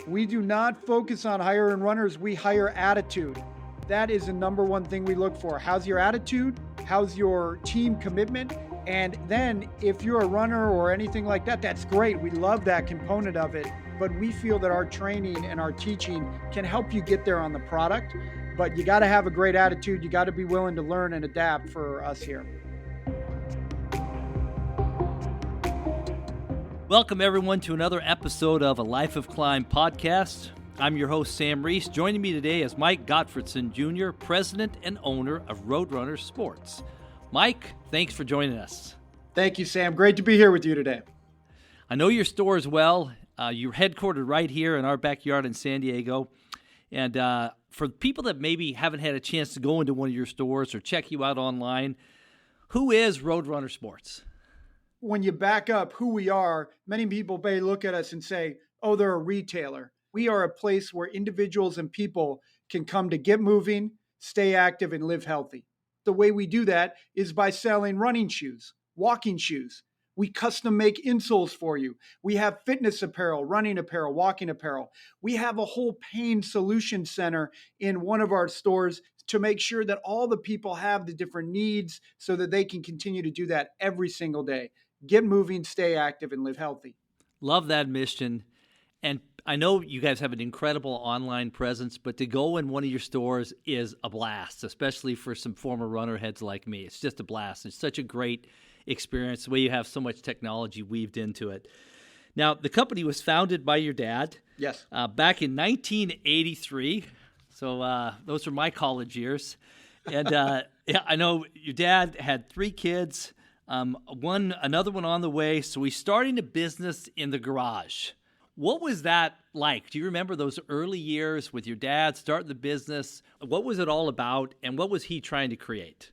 We do not focus on hiring runners, we hire attitude. That is the number one thing we look for. How's your attitude? How's your team commitment? And then if you're a runner or anything like that, that's great. We love that component of it. But we feel that our training and our teaching can help you get there on the product. But you got to have a great attitude. You got to be willing to learn and adapt for us here. Welcome, everyone, to another episode of A Life of Climb podcast. I'm your host, Sam Reese. Joining me today is Mike Gotfredson, Jr., President and owner of Roadrunner Sports. Mike, thanks for joining us. Thank you, Sam. Great to be here with you today. I know your store as well. You're headquartered right here in our backyard in San Diego. And for people that maybe haven't had a chance to go into one of your stores or check you out online, who is Roadrunner Sports? When you back up who we are, many people may look at us and say, oh, they're a retailer. We are a place where individuals and people can come to get moving, stay active, and live healthy. The way we do that is by selling running shoes, walking shoes. We custom make insoles for you. We have fitness apparel, running apparel, walking apparel. We have a whole pain solution center in one of our stores to make sure that all the people have the different needs so that they can continue to do that every single day. Get moving, stay active, and live healthy. Love that mission. And I know you guys have an incredible online presence, but to go in one of your stores is a blast, especially for some former runner heads like me. It's just a blast. It's such a great experience, the way you have so much technology weaved into it. Now, the company was founded by your dad. Yes. Back in 1983. So those were my college years. And yeah, I know your dad had 3 kids. Another one on the way. So he's starting a business in the garage. What was that like? Do you remember those early years with your dad starting the business? What was it all about, and what was he trying to create?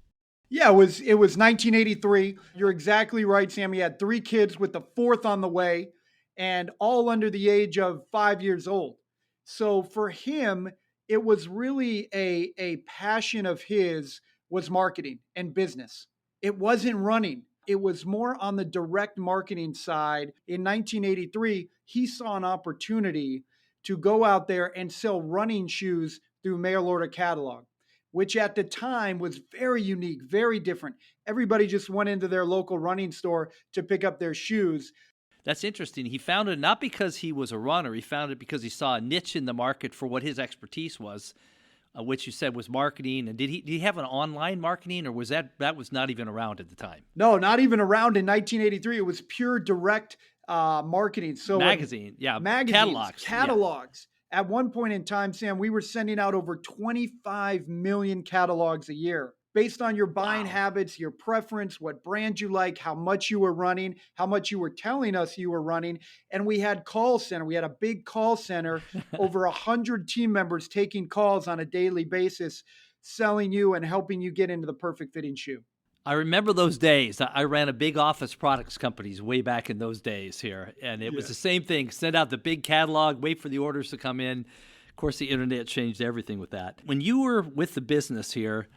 Yeah, it was 1983. You're exactly right, Sam. He had 3 kids with the 4th on the way, and all under the age of 5 years old. So for him, it was really a passion of his was marketing and business. It wasn't running. It was more on the direct marketing side. In 1983, he saw an opportunity to go out there and sell running shoes through mail order catalog, which at the time was very unique, very different. Everybody just went into their local running store to pick up their shoes. That's interesting. He found it not because he was a runner. He found it because he saw a niche in the market for what his expertise was, which you said was marketing. And did he have an online marketing, or was that was not even around at the time? No, not even around in 1983. It was pure direct marketing. So magazines, catalogs. Yeah. At one point in time, Sam, we were sending out over 25 million catalogs a year based on your buying habits, your preference, what brand you like, how much you were running, how much you were telling us you were running. And we had call center. We had a big call center, over 100 team members taking calls on a daily basis, selling you and helping you get into the perfect fitting shoe. I remember those days. I ran a big office products companies way back in those days here. And it was the same thing. Send out the big catalog, wait for the orders to come in. Of course, the internet changed everything with that. When you were with the business here,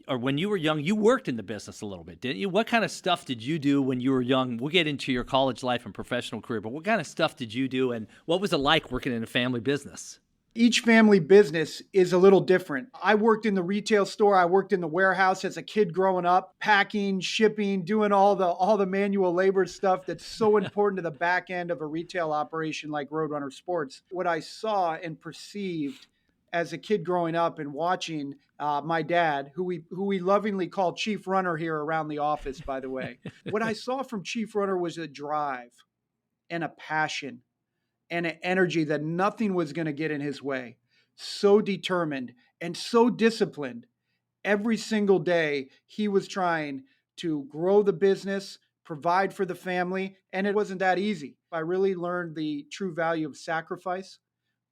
or when you were young, you worked in the business a little bit, didn't you? What kind of stuff did you do when you were young? We'll get into your college life and professional career, but what kind of stuff did you do, and what was it like working in a family business? Each family business is a little different. I worked in the retail store. I worked in the warehouse as a kid growing up, packing, shipping, doing all the manual labor stuff that's so important to the back end of a retail operation like Roadrunner Sports. What I saw and perceived as a kid growing up and watching my dad, who we lovingly call Chief Runner here around the office, by the way. What I saw from Chief Runner was a drive and a passion and an energy that nothing was going to get in his way. So determined and so disciplined. Every single day, he was trying to grow the business, provide for the family, and it wasn't that easy. I really learned the true value of sacrifice,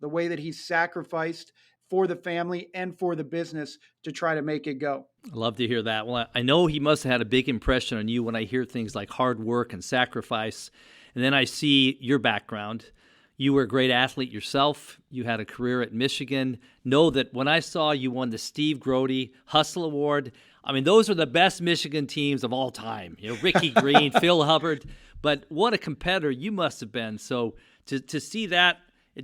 the way that he sacrificed for the family and for the business to try to make it go. I love to hear that. Well, I know he must have had a big impression on you when I hear things like hard work and sacrifice. And then I see your background. You were a great athlete yourself. You had a career at Michigan. Know that when I saw you won the Steve Grody Hustle Award, I mean, those are the best Michigan teams of all time. You know, Ricky Green, Phil Hubbard. But what a competitor you must have been. So to see that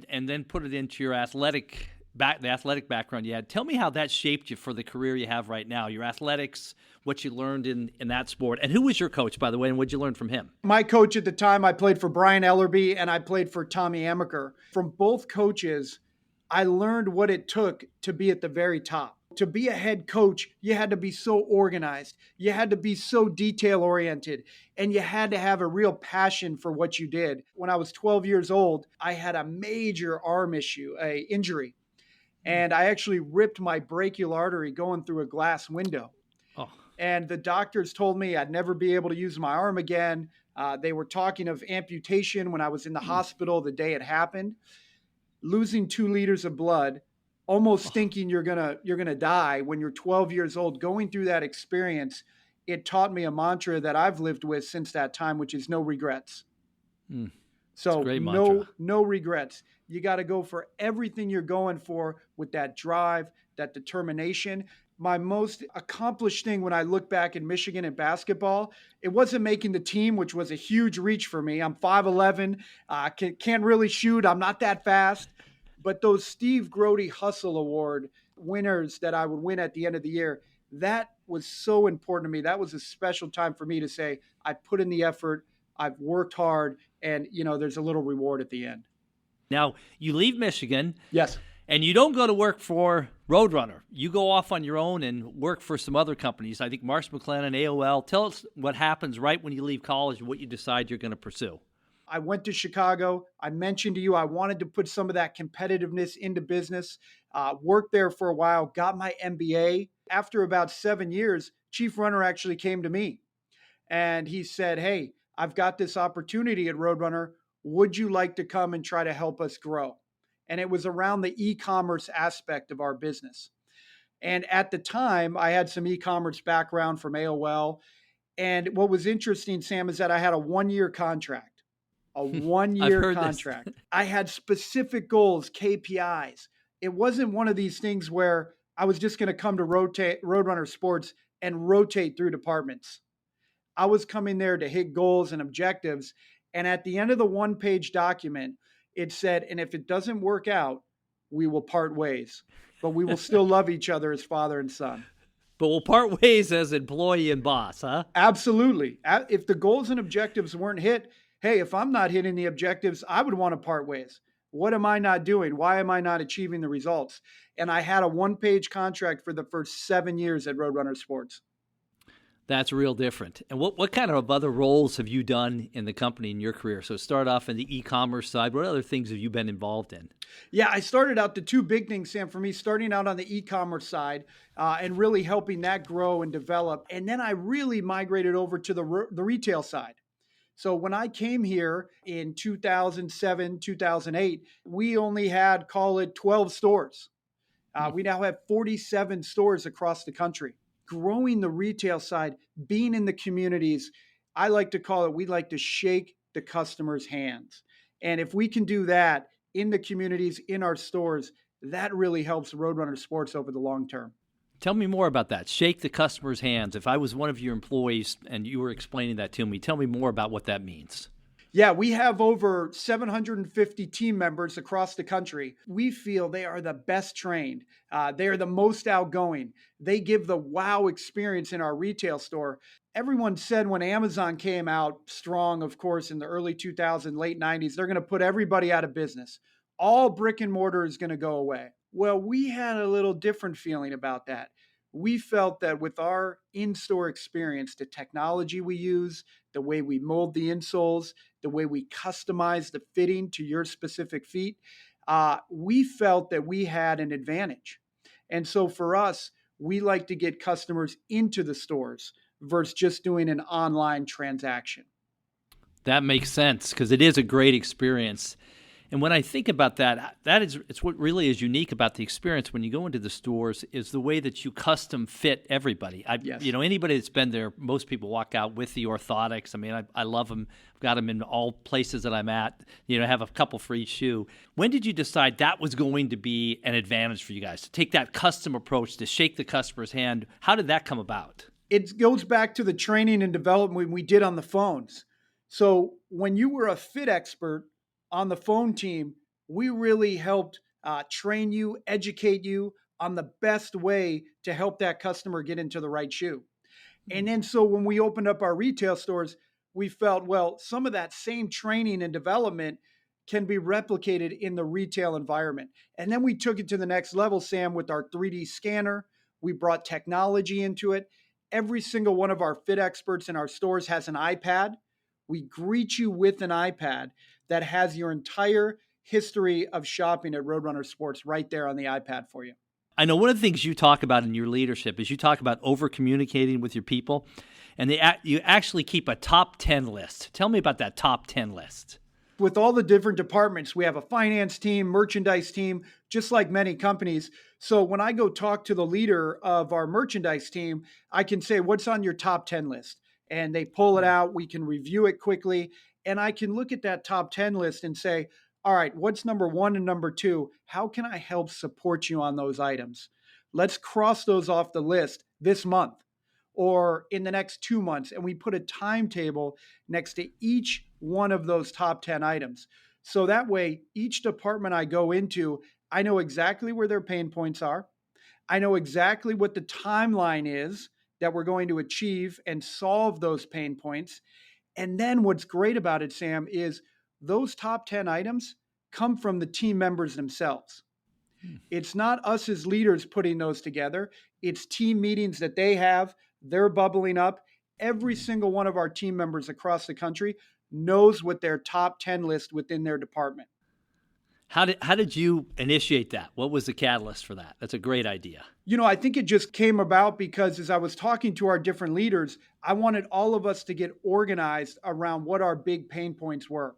and then put it into your the athletic background you had. Tell me how that shaped you for the career you have right now, your athletics, what you learned in that sport. And who was your coach, by the way, and what did you learn from him? My coach at the time, I played for Brian Ellerby and I played for Tommy Amaker. From both coaches, I learned what it took to be at the very top. To be a head coach, you had to be so organized. You had to be so detail oriented, and you had to have a real passion for what you did. When I was 12 years old, I had a major arm issue, a injury, and I actually ripped my brachial artery going through a glass window. Oh. And the doctors told me I'd never be able to use my arm again. They were talking of amputation when I was in the hospital the day it happened. Losing 2 liters of blood, almost thinking you're gonna die when you're 12 years old, going through that experience, it taught me a mantra that I've lived with since that time, which is no regrets. So no regrets. You got to go for everything you're going for with that drive, that determination. My most accomplished thing when I look back in Michigan in basketball, it wasn't making the team, which was a huge reach for me. I'm 5'11", can't really shoot. I'm not that fast. But those Steve Grody Hustle Award winners that I would win at the end of the year, that was so important to me. That was a special time for me to say, I put in the effort, I've worked hard, and there's a little reward at the end. Now, you leave Michigan. Yes. And you don't go to work for Roadrunner. You go off on your own and work for some other companies. I think Marsh McLennan, AOL. Tell us what happens right when you leave college and what you decide you're going to pursue. I went to Chicago. I mentioned to you I wanted to put some of that competitiveness into business. Worked there for a while, got my MBA. After about 7 years, Chief Runner actually came to me. And he said, hey, I've got this opportunity at Roadrunner. Would you like to come and try to help us grow? And it was around the e-commerce aspect of our business. And at the time, I had some e-commerce background from AOL. And what was interesting, Sam, is that I had a 1-year contract. A 1-year contract. I had specific goals, KPIs. It wasn't one of these things where I was just going to come to Roadrunner Sports and rotate through departments. I was coming there to hit goals and objectives. And at the end of the 1-page document, it said, and if it doesn't work out, we will part ways, but we will still love each other as father and son. But we'll part ways as employee and boss, huh? Absolutely. If the goals and objectives weren't hit, hey, if I'm not hitting the objectives, I would want to part ways. What am I not doing? Why am I not achieving the results? And I had a 1-page contract for the first 7 years at Roadrunner Sports. That's real different. And what kind of other roles have you done in the company in your career? So start off in the e-commerce side. What other things have you been involved in? Yeah, I started out the 2 big things, Sam, for me, starting out on the e-commerce side and really helping that grow and develop. And then I really migrated over to the retail side. So when I came here in 2007, 2008, we only had, call it 12 stores. We now have 47 stores across the country. Growing the retail side, being in the communities, I like to call it, we like to shake the customer's hands. And if we can do that in the communities, in our stores, that really helps Roadrunner Sports over the long term. Tell me more about that. Shake the customer's hands. If I was one of your employees and you were explaining that to me, tell me more about what that means. Yeah, we have over 750 team members across the country. We feel they are the best trained. They are the most outgoing. They give the wow experience in our retail store. Everyone said when Amazon came out strong, of course, in the early 2000s, late 90s, they're going to put everybody out of business. All brick and mortar is going to go away. Well, we had a little different feeling about that. We felt that with our in-store experience, the technology we use, the way we mold the insoles, the way we customize the fitting to your specific feet, we felt that we had an advantage. And so for us, we like to get customers into the stores versus just doing an online transaction. That makes sense because it is a great experience. And when I think about that, it's what really is unique about the experience when you go into the stores is the way that you custom fit everybody. Yes. Anybody that's been there, most people walk out with the orthotics. I mean, I love them. I've got them in all places that I'm at. I have a couple for each shoe. When did you decide that was going to be an advantage for you guys, to take that custom approach, to shake the customer's hand? How did that come about? It goes back to the training and development we did on the phones. So when you were a fit expert on the phone team, We really helped train you, educate you on the best way to help that customer get into the right shoe. And then so when we opened up our retail stores, we felt, well, some of that same training and development can be replicated in the retail environment. And then we took it to the next level, Sam, with our 3D scanner. We brought technology into it. Every single one of our fit experts in our stores has an iPad. We greet you with an iPad that has your entire history of shopping at Roadrunner Sports right there on the iPad for you. I know one of the things you talk about in your leadership is you talk about over communicating with your people, and you actually keep a top 10 list. Tell me about that top 10 list. With all the different departments, we have a finance team, merchandise team, just like many companies. So when I go talk to the leader of our merchandise team, I can say, what's on your top 10 list? And they pull it out. We can review it quickly. And I can look at that top 10 list and say, all right, what's number one and number two? How can I help support you on those items? Let's cross those off the list this month or in the next 2 months. And we put a timetable next to each one of those top 10 items. So that way, each department I go into, I know exactly where their pain points are. I know exactly what the timeline is that we're going to achieve and solve those pain points. And then what's great about it, Sam, is those top 10 items come from the team members themselves. It's not us as leaders putting those together. It's team meetings that they have. They're bubbling up. Every single one of our team members across the country knows what their top 10 list within their department. How did you initiate that? What was the catalyst for that? That's a great idea. I think it just came about because as I was talking to our different leaders, I wanted all of us to get organized around what our big pain points were.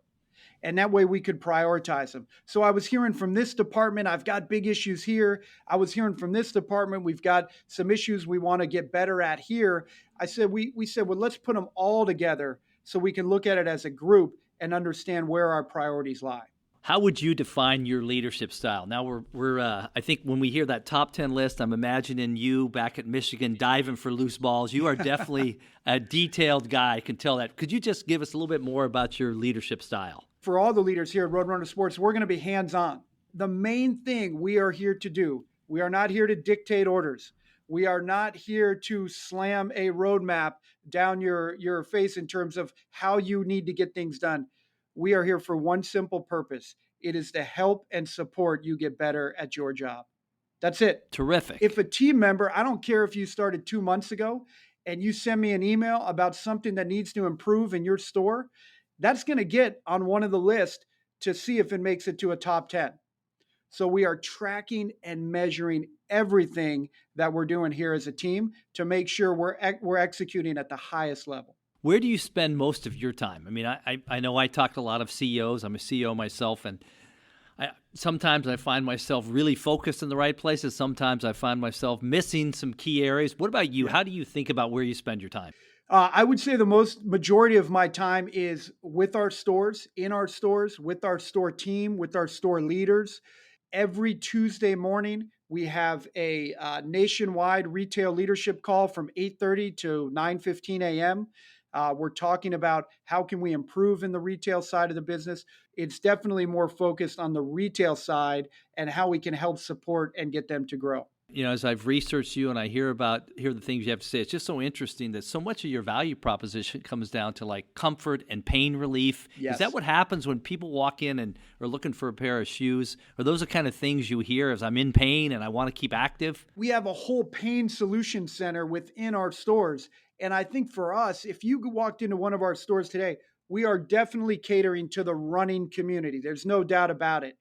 And that way we could prioritize them. So I was hearing from this department, I've got big issues here. I was hearing from this department, we've got some issues we want to get better at here. I said, we said, well, let's put them all together so we can look at it as a group and understand where our priorities lie. How would you define your leadership style? Now we're I think when we hear that top 10 list, I'm imagining you back at Michigan diving for loose balls. You are definitely a detailed guy. I can tell that. Could you just give us a little bit more about your leadership style? For all the leaders here at Roadrunner Sports, we're going to be hands-on. The main thing we are here to do, we are not here to dictate orders. We are not here to slam a roadmap down your face in terms of how you need to get things done. We are here for one simple purpose. It is to help and support you get better at your job. That's it. Terrific. If a team member, I don't care if you started 2 months ago and you send me an email about something that needs to improve in your store, that's going to get on one of the lists to see if it makes it to a top 10. So we are tracking and measuring everything that we're doing here as a team to make sure we're executing at the highest level. Where do you spend most of your time? I mean, I know I talk to a lot of CEOs. I'm a CEO myself, and sometimes I find myself really focused in the right places. Sometimes I find myself missing some key areas. What about you? Yeah. How do you think about where you spend your time? I would say the majority of my time is with our stores, in our stores, with our store team, with our store leaders. Every Tuesday morning, we have a nationwide retail leadership call from 8:30 to 9:15 a.m. We're talking about how can we improve in the retail side of the business. It's definitely more focused on the retail side and how we can help support and get them to grow. As I've researched you and I hear the things you have to say, it's just so interesting that so much of your value proposition comes down to like comfort and pain relief. Yes. Is that what happens when people walk in and are looking for a pair of shoes? Are those the kind of things you hear as I'm in pain and I want to keep active? We have a whole pain solution center within our stores. And I think for us, if you walked into one of our stores today, we are definitely catering to the running community. There's no doubt about it.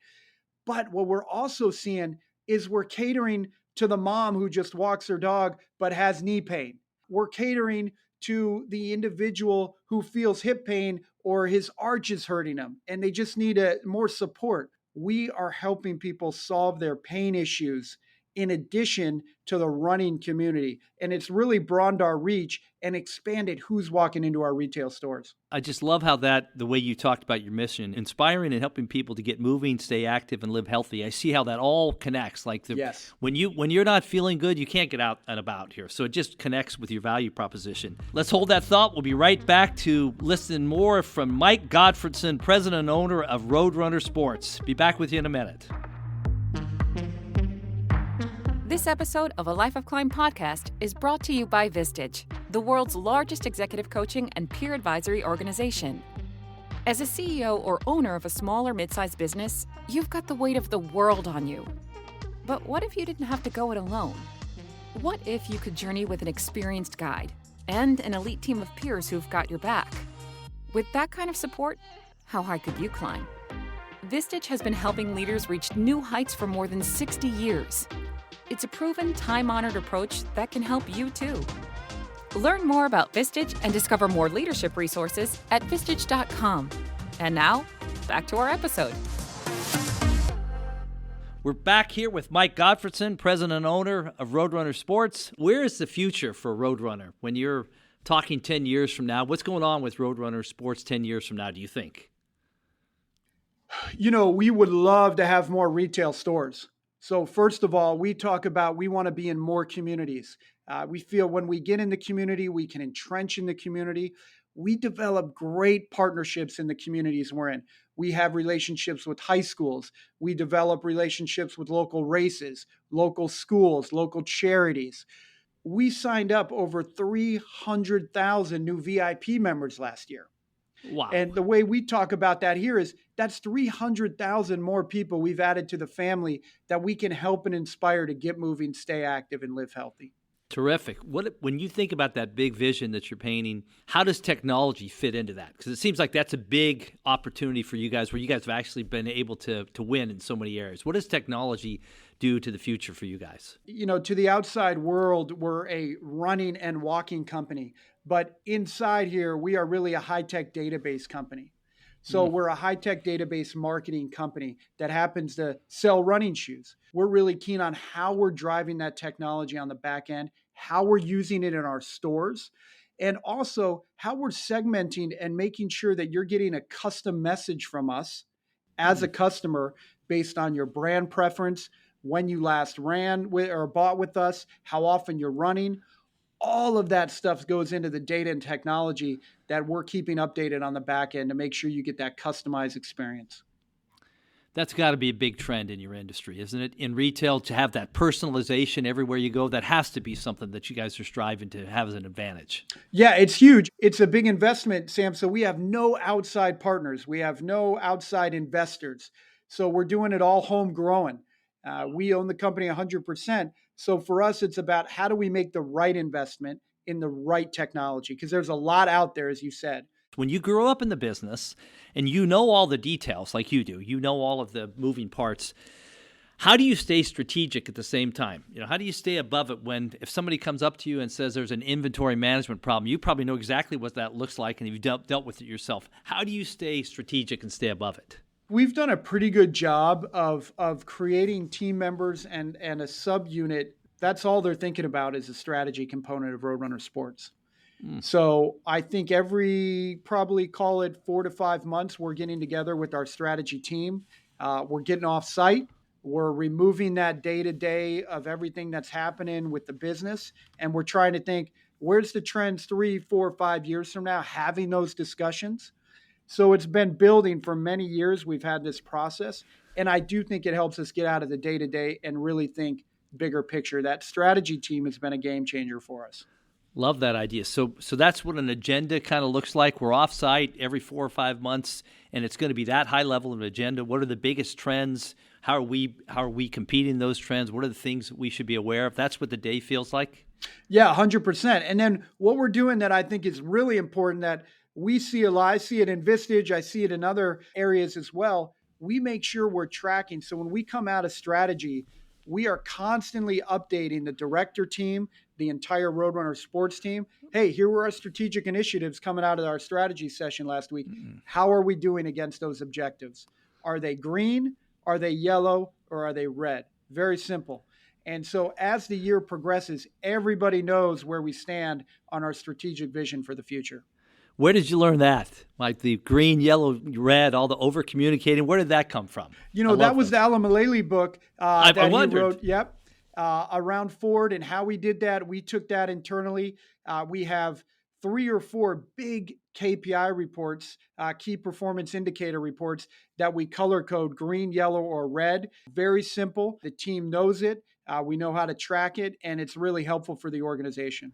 But what we're also seeing is we're catering to the mom who just walks her dog but has knee pain. We're catering to the individual who feels hip pain or his arch is hurting them and they just need more support. We are helping people solve their pain issues in addition to the running community. And it's really broadened our reach and expanded who's walking into our retail stores. I just love how the way you talked about your mission, inspiring and helping people to get moving, stay active, and live healthy. I see how that all connects. Yes. When you're not feeling good, you can't get out and about here. So it just connects with your value proposition. Let's hold that thought. We'll be right back to listen more from Mike Gotfredson, president and owner of Roadrunner Sports. Be back with you in a minute. This episode of A Life of Climb podcast is brought to you by Vistage, the world's largest executive coaching and peer advisory organization. As a CEO or owner of a small or mid-sized business, you've got the weight of the world on you. But what if you didn't have to go it alone? What if you could journey with an experienced guide and an elite team of peers who've got your back? With that kind of support, how high could you climb? Vistage has been helping leaders reach new heights for more than 60 years. It's a proven, time-honored approach that can help you too. Learn more about Vistage and discover more leadership resources at Vistage.com. And now, back to our episode. We're back here with Mike Gotfredson, president and owner of Roadrunner Sports. Where is the future for Roadrunner when you're talking 10 years from now? What's going on with Roadrunner Sports 10 years from now, do you think? We would love to have more retail stores. So first of all, we talk about we want to be in more communities. We feel when we get in the community, we can entrench in the community. We develop great partnerships in the communities we're in. We have relationships with high schools. We develop relationships with local races, local schools, local charities. We signed up over 300,000 new VIP members last year. Wow. And the way we talk about that here is that's 300,000 more people we've added to the family that we can help and inspire to get moving, stay active, and live healthy. Terrific. When you think about that big vision that you're painting, how does technology fit into that? Because it seems like that's a big opportunity for you guys where you guys have actually been able to win in so many areas. What does technology do to the future for you guys? To the outside world, we're a running and walking company. But inside here, we are really a high-tech database company. So we're a high-tech database marketing company that happens to sell running shoes. We're really keen on how we're driving that technology on the back end, how we're using it in our stores, and also how we're segmenting and making sure that you're getting a custom message from us as a customer based on your brand preference, when you last ran with or bought with us, how often you're running. All of that stuff goes into the data and technology that we're keeping updated on the back end to make sure you get that customized experience. That's got to be a big trend in your industry, isn't it? In retail, to have that personalization everywhere you go, that has to be something that you guys are striving to have as an advantage. Yeah, it's huge. It's a big investment, Sam. So we have no outside partners. We have no outside investors. So we're doing it all homegrown. We own the company 100%. So for us, it's about how do we make the right investment in the right technology? Because there's a lot out there, as you said. When you grow up in the business and you know all the details like you do, you know all of the moving parts, how do you stay strategic at the same time? How do you stay above it if somebody comes up to you and says there's an inventory management problem? You probably know exactly what that looks like and you've dealt with it yourself. How do you stay strategic and stay above it? We've done a pretty good job of creating team members and a subunit. That's all they're thinking about is a strategy component of Roadrunner Sports. So I think probably call it 4 to 5 months, we're getting together with our strategy team. We're getting off site. We're removing that day-to-day of everything that's happening with the business. And we're trying to think, where's the trends 3, 4, 5 years from now, having those discussions. So it's been building for many years. We've had this process. And I do think it helps us get out of the day-to-day and really think bigger picture. That strategy team has been a game changer for us. Love that idea. So that's what an agenda kind of looks like. We're off-site every 4 or 5 months, and it's going to be that high level of an agenda. What are the biggest trends? How are we competing those trends? What are the things that we should be aware of? That's what the day feels like? Yeah, 100%. And then what we're doing that I think is really important that we see a lot. I see it in Vistage. I see it in other areas as well. We make sure we're tracking. So when we come out of strategy, we are constantly updating the director team, the entire Roadrunner Sports team. Hey, here were our strategic initiatives coming out of our strategy session last week. How are we doing against those objectives? Are they green? Are they yellow? Or are they red? Very simple. And so as the year progresses, everybody knows where we stand on our strategic vision for the future. Where did you learn that? Like the green, yellow, red, all the over communicating. Where did that come from? I That love was the those. Alan Mullally book I that he wondered. wrote. Yep. Around Ford and how we did that. We took that internally. We have 3 or 4 big KPI reports, key performance indicator reports that we color code green, yellow, or red. Very simple. The team knows it. We know how to track it, and it's really helpful for the organization.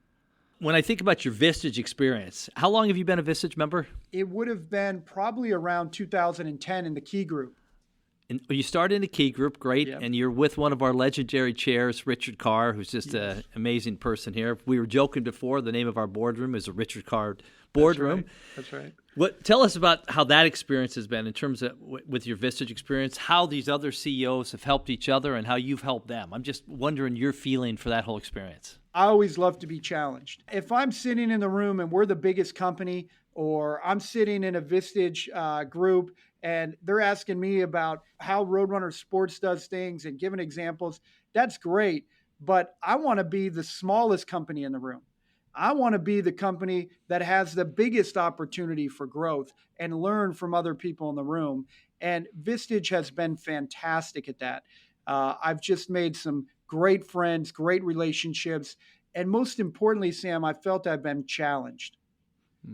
When I think about your Vistage experience, how long have you been a Vistage member? It would have been probably around 2010 in the Key Group. And you started in the Key Group, great, Yep. and you're with one of our legendary chairs, Richard Carr, who's just an amazing person here. We were joking before, the name of our boardroom is a Richard Carr boardroom. That's right. Tell us about how that experience has been in terms of with your Vistage experience, how these other CEOs have helped each other and how you've helped them. I'm just wondering your feeling for that whole experience. I always love to be challenged. If I'm sitting in the room and we're the biggest company, or I'm sitting in a Vistage group and they're asking me about how Roadrunner Sports does things and giving examples, that's great. But I want to be the smallest company in the room. I want to be the company that has the biggest opportunity for growth and learn from other people in the room. And Vistage has been fantastic at that. I've just made some great friends, great relationships. And most importantly, Sam, I felt I've been challenged.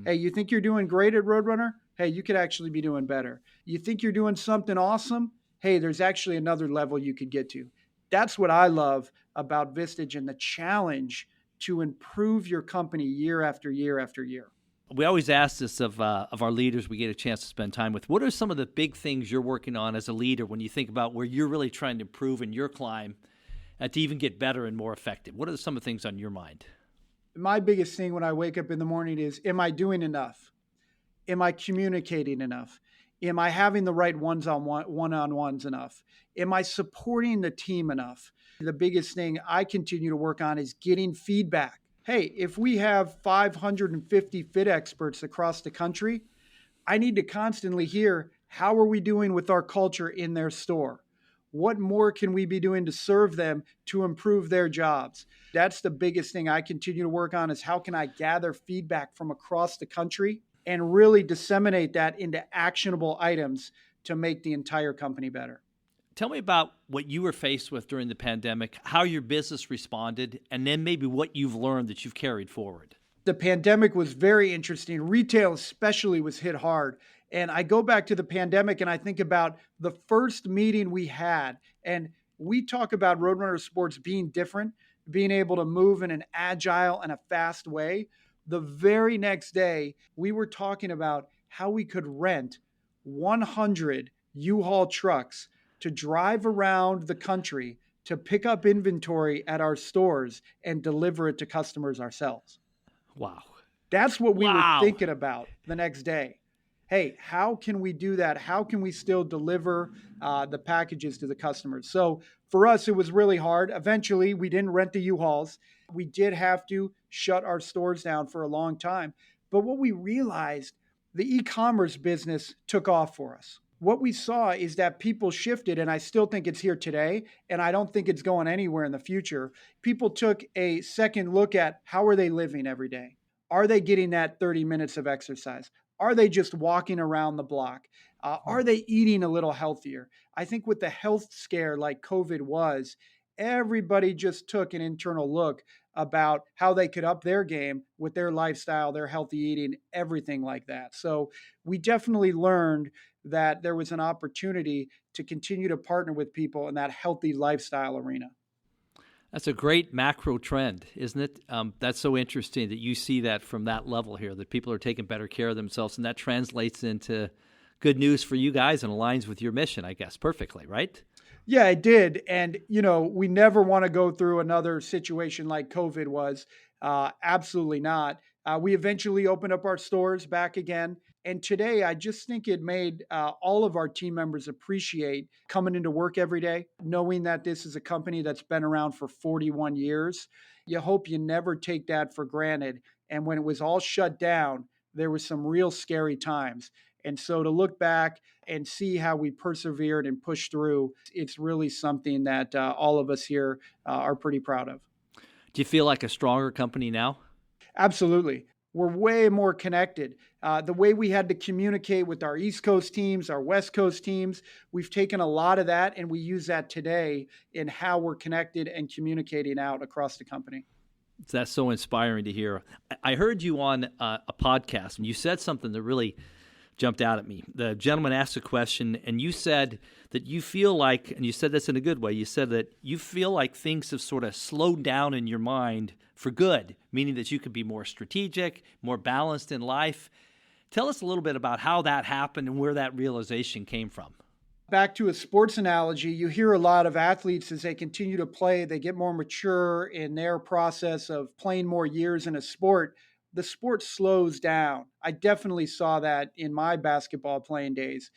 Hey, you think you're doing great at Roadrunner? Hey, you could actually be doing better. You think you're doing something awesome? Hey, there's actually another level you could get to. That's what I love about Vistage and the challenge to improve your company year after year after year. We always ask this of our leaders we get a chance to spend time with. What are some of the big things you're working on as a leader when you think about where you're really trying to improve in your climb to even get better and more effective? What are some of the things on your mind? My biggest thing when I wake up in the morning is, am I doing enough? Am I communicating enough? Am I having the right one-on-ones enough? Am I supporting the team enough? The biggest thing I continue to work on is getting feedback. Hey, if we have 550 fit experts across the country, I need to constantly hear, how are we doing with our culture in their store? What more can we be doing to serve them to improve their jobs? That's the biggest thing I continue to work on, is how can I gather feedback from across the country and really disseminate that into actionable items to make the entire company better. Tell me about what you were faced with during the pandemic, how your business responded, and then maybe what you've learned that you've carried forward. The pandemic was very interesting. Retail especially was hit hard. And I go back to the pandemic and I think about the first meeting we had. And we talk about Roadrunner Sports being different, being able to move in an agile and a fast way. The very next day, we were talking about how we could rent 100 U-Haul trucks to drive around the country to pick up inventory at our stores and deliver it to customers ourselves. Wow. That's what we were thinking about the next day. Hey, how can we do that? How can we still deliver the packages to the customers? So for us, it was really hard. Eventually, we didn't rent the U-Hauls. We did have to shut our stores down for a long time. But what we realized, the e-commerce business took off for us. What we saw is that people shifted, and I still think it's here today, and I don't think it's going anywhere in the future. People took a second look at, how are they living every day? Are they getting that 30 minutes of exercise? Are they just walking around the block? Are they eating a little healthier? I think with the health scare like COVID was, everybody just took an internal look about how they could up their game with their lifestyle, their healthy eating, everything like that. So we definitely learned that there was an opportunity to continue to partner with people in that healthy lifestyle arena. That's a great macro trend, isn't it? That's so interesting that you see that from that level here, that people are taking better care of themselves, and that translates into good news for you guys and aligns with your mission, I guess, perfectly, right? Yeah, it did. And, we never want to go through another situation like COVID was. Absolutely not. We eventually opened up our stores back again. And today, I just think it made all of our team members appreciate coming into work every day, knowing that this is a company that's been around for 41 years. You hope you never take that for granted. And when it was all shut down, there was some real scary times. And so to look back and see how we persevered and pushed through, it's really something that all of us here are pretty proud of. Do you feel like a stronger company now? Absolutely. We're way more connected. The way we had to communicate with our East Coast teams, our West Coast teams, we've taken a lot of that and we use that today in how we're connected and communicating out across the company. That's so inspiring to hear. I heard you on a podcast and you said something that really jumped out at me. The gentleman asked a question and you said that you feel like, and you said this in a good way, you said that you feel like things have sort of slowed down in your mind for good, meaning that you could be more strategic, more balanced in life. Tell us a little bit about how that happened and where that realization came from. Back to a sports analogy, you hear a lot of athletes as they continue to play, they get more mature in their process of playing more years in a sport. The sport slows down. I definitely saw that in my basketball playing days.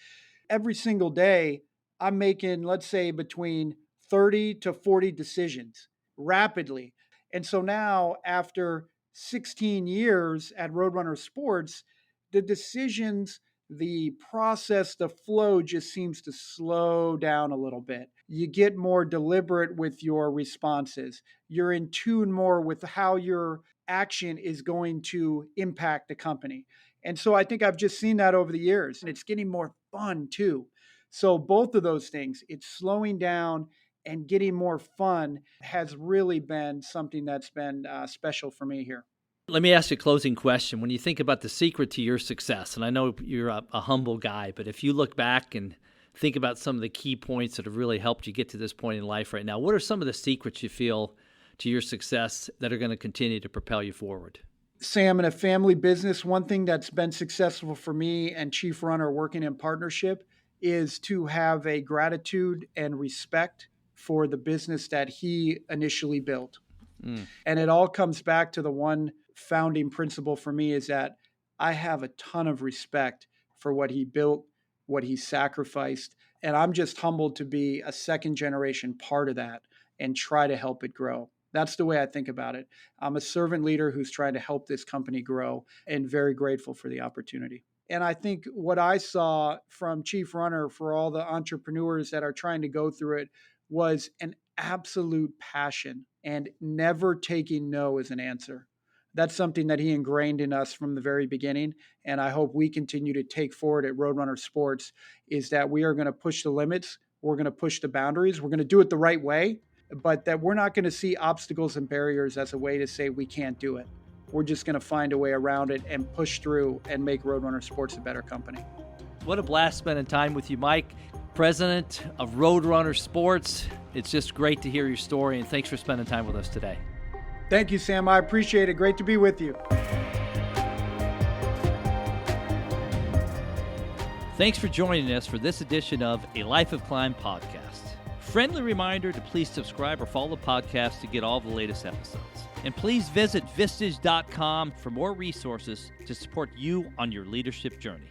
Every single day, I'm making, let's say, between 30 to 40 decisions rapidly. And so now, after 16 years at Roadrunner Sports, the decisions, the process, the flow just seems to slow down a little bit. You get more deliberate with your responses. You're in tune more with how your action is going to impact the company. And so I think I've just seen that over the years, and it's getting more fun too. So both of those things, it's slowing down and getting more fun, has really been something that's been special for me here. Let me ask you a closing question. When you think about the secret to your success, and I know you're a humble guy, but if you look back and think about some of the key points that have really helped you get to this point in life right now, what are some of the secrets you feel to your success that are going to continue to propel you forward? Sam, in a family business, one thing that's been successful for me and Chief Runner working in partnership is to have a gratitude and respect for the business that he initially built. And it all comes back to the one founding principle for me is that I have a ton of respect for what he built, what he sacrificed, and I'm just humbled to be a second generation part of that and try to help it grow. That's the way I think about it. I'm a servant leader who's trying to help this company grow and very grateful for the opportunity. And I think what I saw from Chief Runner for all the entrepreneurs that are trying to go through it was an absolute passion and never taking no as an answer. That's something that he ingrained in us from the very beginning. And I hope we continue to take forward at Roadrunner Sports is that we are going to push the limits. We're going to push the boundaries. We're going to do it the right way, but that we're not going to see obstacles and barriers as a way to say we can't do it. We're just going to find a way around it and push through and make Roadrunner Sports a better company. What a blast spending time with you, Mike, president of Roadrunner Sports. It's just great to hear your story, and thanks for spending time with us today. Thank you, Sam. I appreciate it. Great to be with you. Thanks for joining us for this edition of A Life of Climb podcast. Friendly reminder to please subscribe or follow the podcast to get all the latest episodes. And please visit Vistage.com for more resources to support you on your leadership journey.